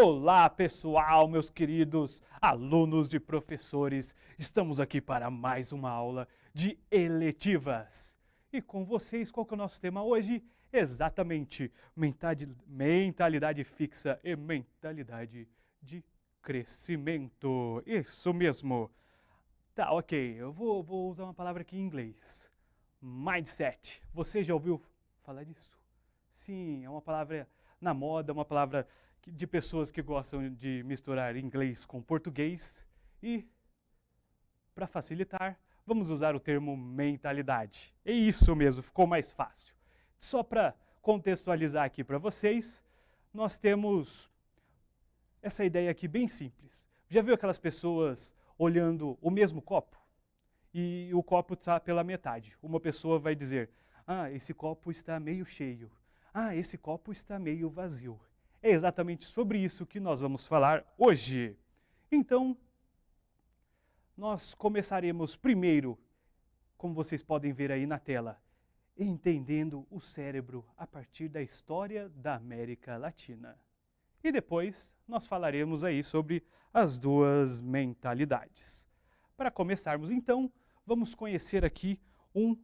Olá, pessoal, meus queridos alunos e professores. Estamos aqui para mais uma aula de eletivas. E com vocês, qual que é o nosso tema hoje? Exatamente, mentalidade fixa e mentalidade de crescimento. Isso mesmo. Tá, ok, eu vou usar uma palavra aqui em inglês. Mindset. Você já ouviu falar disso? Sim, é uma palavra na moda, uma palavra de pessoas que gostam de misturar inglês com português. E, para facilitar, vamos usar o termo mentalidade. É isso mesmo, ficou mais fácil. Só para contextualizar aqui para vocês, nós temos essa ideia aqui bem simples. Já viu aquelas pessoas olhando o mesmo copo? E o copo está pela metade. Uma pessoa vai dizer, esse copo está meio cheio. Esse copo está meio vazio. É exatamente sobre isso que nós vamos falar hoje. Então, nós começaremos primeiro, como vocês podem ver aí na tela, entendendo o cérebro a partir da história da América Latina. E depois nós falaremos aí sobre as duas mentalidades. Para começarmos então, vamos conhecer aqui um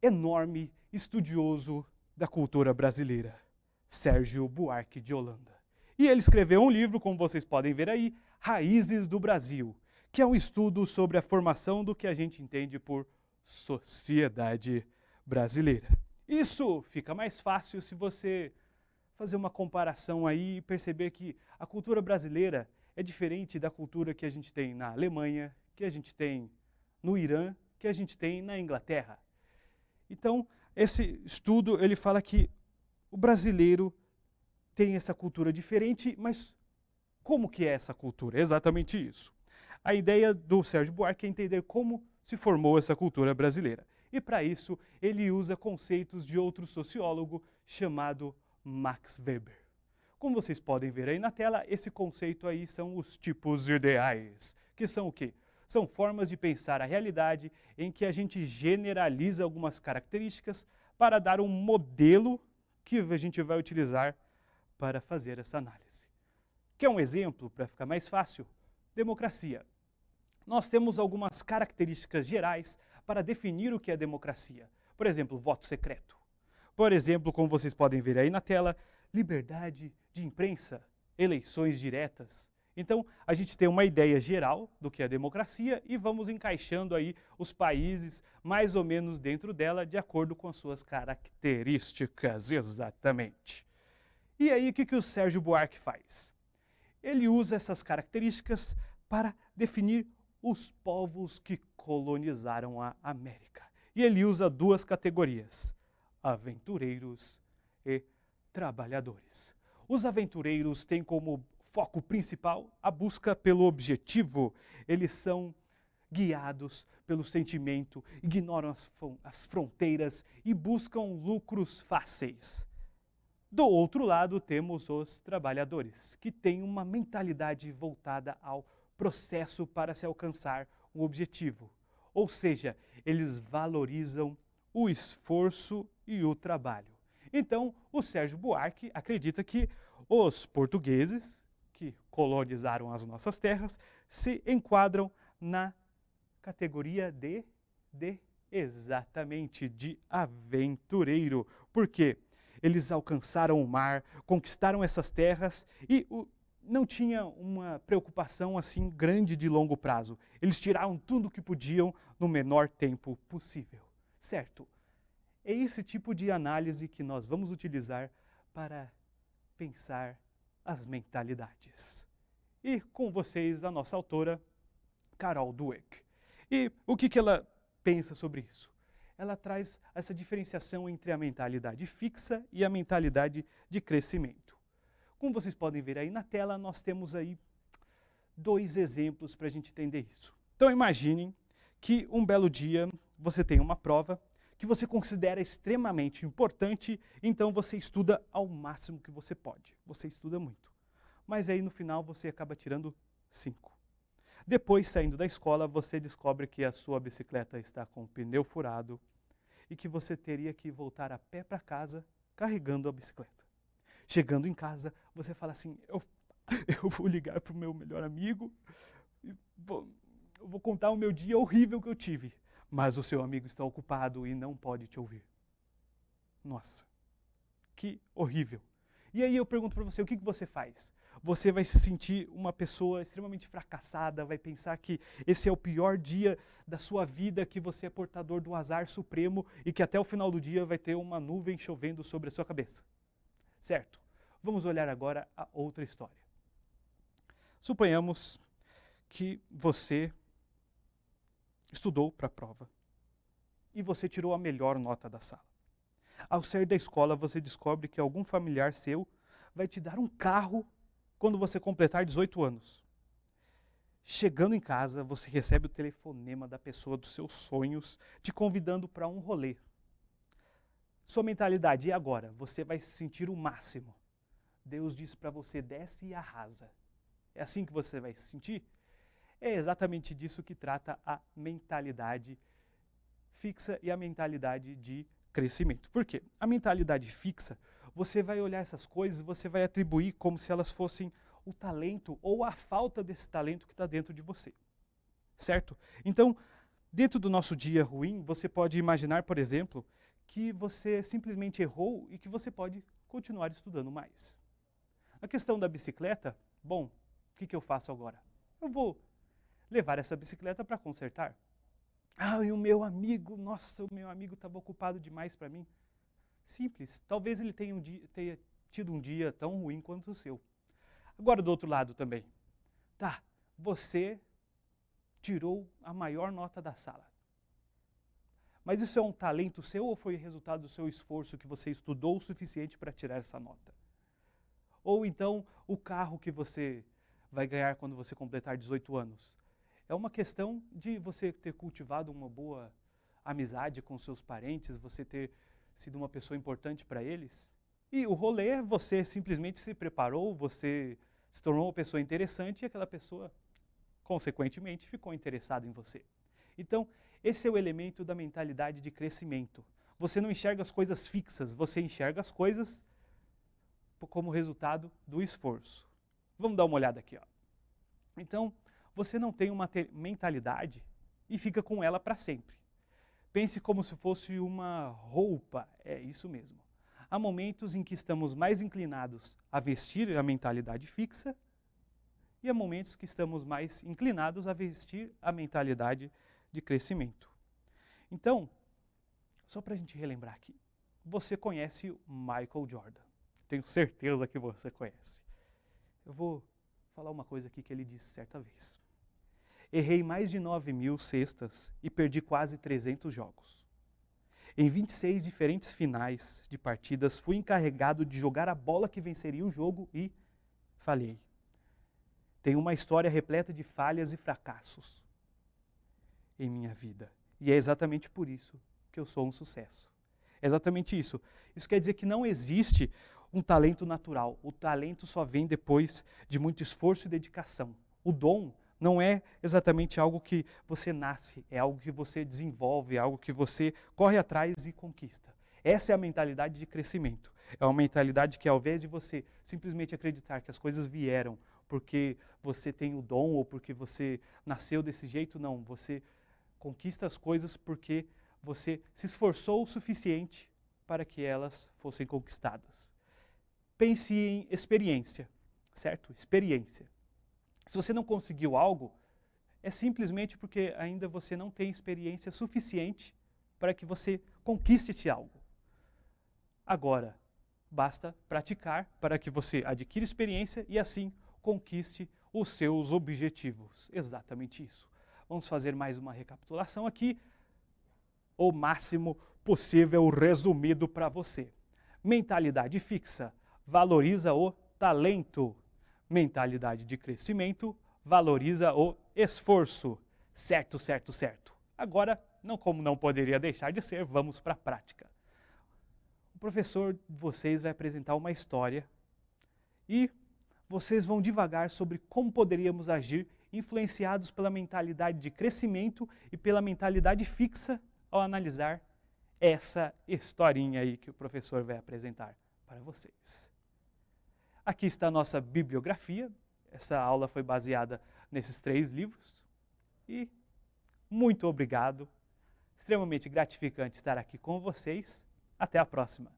enorme estudioso da cultura brasileira, Sérgio Buarque de Holanda. E ele escreveu um livro, como vocês podem ver aí, Raízes do Brasil, que é um estudo sobre a formação do que a gente entende por sociedade brasileira. Isso fica mais fácil se você fazer uma comparação aí e perceber que a cultura brasileira é diferente da cultura que a gente tem na Alemanha, que a gente tem no Irã, que a gente tem na Inglaterra. Então, esse estudo, ele fala que o brasileiro tem essa cultura diferente, mas como que é essa cultura? É exatamente isso. A ideia do Sérgio Buarque é entender como se formou essa cultura brasileira. E para isso, ele usa conceitos de outro sociólogo chamado Max Weber. Como vocês podem ver aí na tela, esse conceito aí são os tipos ideais, que são o quê? São formas de pensar a realidade em que a gente generaliza algumas características para dar um modelo que a gente vai utilizar para fazer essa análise. Quer um exemplo para ficar mais fácil? Democracia. Nós temos algumas características gerais para definir o que é democracia. Por exemplo, voto secreto. Por exemplo, como vocês podem ver aí na tela, liberdade de imprensa, eleições diretas. Então, a gente tem uma ideia geral do que é democracia e vamos encaixando aí os países mais ou menos dentro dela de acordo com as suas características, exatamente. E aí, o que o Sérgio Buarque faz? Ele usa essas características para definir os povos que colonizaram a América. E ele usa duas categorias, aventureiros e trabalhadores. Os aventureiros têm como foco principal a busca pelo objetivo. Eles são guiados pelo sentimento, ignoram as fronteiras e buscam lucros fáceis. Do outro lado, temos os trabalhadores, que têm uma mentalidade voltada ao processo para se alcançar um objetivo. Ou seja, eles valorizam o esforço e o trabalho. Então, o Sérgio Buarque acredita que os portugueses, que colonizaram as nossas terras, se enquadram na categoria exatamente, de aventureiro. Por quê? Eles alcançaram o mar, conquistaram essas terras e não tinha uma preocupação assim grande de longo prazo. Eles tiraram tudo o que podiam no menor tempo possível. Certo? É esse tipo de análise que nós vamos utilizar para pensar as mentalidades. E com vocês, a nossa autora, Carol Dweck. E o que ela pensa sobre isso? Ela traz essa diferenciação entre a mentalidade fixa e a mentalidade de crescimento. Como vocês podem ver aí na tela, nós temos aí dois exemplos para a gente entender isso. Então imaginem que um belo dia você tem uma prova que você considera extremamente importante, então você estuda ao máximo que você pode. Você estuda muito. Mas aí no final você acaba tirando 5. Depois, saindo da escola, você descobre que a sua bicicleta está com o pneu furado e que você teria que voltar a pé para casa carregando a bicicleta. Chegando em casa, você fala assim, eu Eu vou ligar para o meu melhor amigo e eu vou contar o meu dia horrível que eu tive. Mas o seu amigo está ocupado e não pode te ouvir. Nossa, que horrível. E aí eu pergunto para você, o que você faz? Você vai se sentir uma pessoa extremamente fracassada, vai pensar que esse é o pior dia da sua vida, que você é portador do azar supremo e que até o final do dia vai ter uma nuvem chovendo sobre a sua cabeça. Certo? Vamos olhar agora a outra história. Suponhamos que você estudou para a prova e você tirou a melhor nota da sala. Ao sair da escola, você descobre que algum familiar seu vai te dar um carro quando você completar 18 anos. Chegando em casa, você recebe o telefonema da pessoa dos seus sonhos, te convidando para um rolê. Sua mentalidade, e agora? Você vai se sentir o máximo. Deus diz para você, desce e arrasa. É assim que você vai se sentir? É exatamente disso que trata a mentalidade fixa e a mentalidade de crescimento. Por quê? A mentalidade fixa, você vai olhar essas coisas, você vai atribuir como se elas fossem o talento ou a falta desse talento que está dentro de você. Certo? Então, dentro do nosso dia ruim, você pode imaginar, por exemplo, que você simplesmente errou e que você pode continuar estudando mais. A questão da bicicleta, bom, o que eu faço agora? Eu vou levar essa bicicleta para consertar. Ah, e o meu amigo, nossa, o meu amigo estava ocupado demais para mim. Simples, talvez ele tenha tido um dia tão ruim quanto o seu. Agora do outro lado também. Tá, você tirou a maior nota da sala. Mas isso é um talento seu ou foi resultado do seu esforço que você estudou o suficiente para tirar essa nota? Ou então o carro que você vai ganhar quando você completar 18 anos? É uma questão de você ter cultivado uma boa amizade com seus parentes, você ter sido uma pessoa importante para eles. E o rolê, você simplesmente se preparou, você se tornou uma pessoa interessante e aquela pessoa, consequentemente, ficou interessada em você. Então, esse é o elemento da mentalidade de crescimento. Você não enxerga as coisas fixas, você enxerga as coisas como resultado do esforço. Vamos dar uma olhada aqui. Ó. Então, você não tem uma mentalidade e fica com ela para sempre. Pense como se fosse uma roupa, é isso mesmo. Há momentos em que estamos mais inclinados a vestir a mentalidade fixa e há momentos que estamos mais inclinados a vestir a mentalidade de crescimento. Então, só para a gente relembrar aqui, você conhece o Michael Jordan. Tenho certeza que você conhece. Eu vou falar uma coisa aqui que ele disse certa vez. Errei mais de 9.000 cestas e perdi quase 300 jogos. Em 26 diferentes finais de partidas, fui encarregado de jogar a bola que venceria o jogo e falhei. Tenho uma história repleta de falhas e fracassos em minha vida. E é exatamente por isso que eu sou um sucesso. É exatamente isso. Isso quer dizer que não existe um talento natural. O talento só vem depois de muito esforço e dedicação. O dom não é exatamente algo que você nasce, é algo que você desenvolve, é algo que você corre atrás e conquista. Essa é a mentalidade de crescimento. É uma mentalidade que, ao invés de você simplesmente acreditar que as coisas vieram porque você tem o dom ou porque você nasceu desse jeito, não. Você conquista as coisas porque você se esforçou o suficiente para que elas fossem conquistadas. Pense em experiência, certo? Experiência. Se você não conseguiu algo, é simplesmente porque ainda você não tem experiência suficiente para que você conquiste esse algo. Agora, basta praticar para que você adquira experiência e assim conquiste os seus objetivos. Exatamente isso. Vamos fazer mais uma recapitulação aqui, o máximo possível resumido para você. Mentalidade fixa valoriza o talento. Mentalidade de crescimento valoriza o esforço. Certo, certo, certo. Agora, como não poderia deixar de ser, vamos para a prática. O professor de vocês vai apresentar uma história e vocês vão divagar sobre como poderíamos agir influenciados pela mentalidade de crescimento e pela mentalidade fixa ao analisar essa historinha aí que o professor vai apresentar para vocês. Aqui está a nossa bibliografia. Essa aula foi baseada nesses 3 livros. E muito obrigado. Extremamente gratificante estar aqui com vocês. Até a próxima.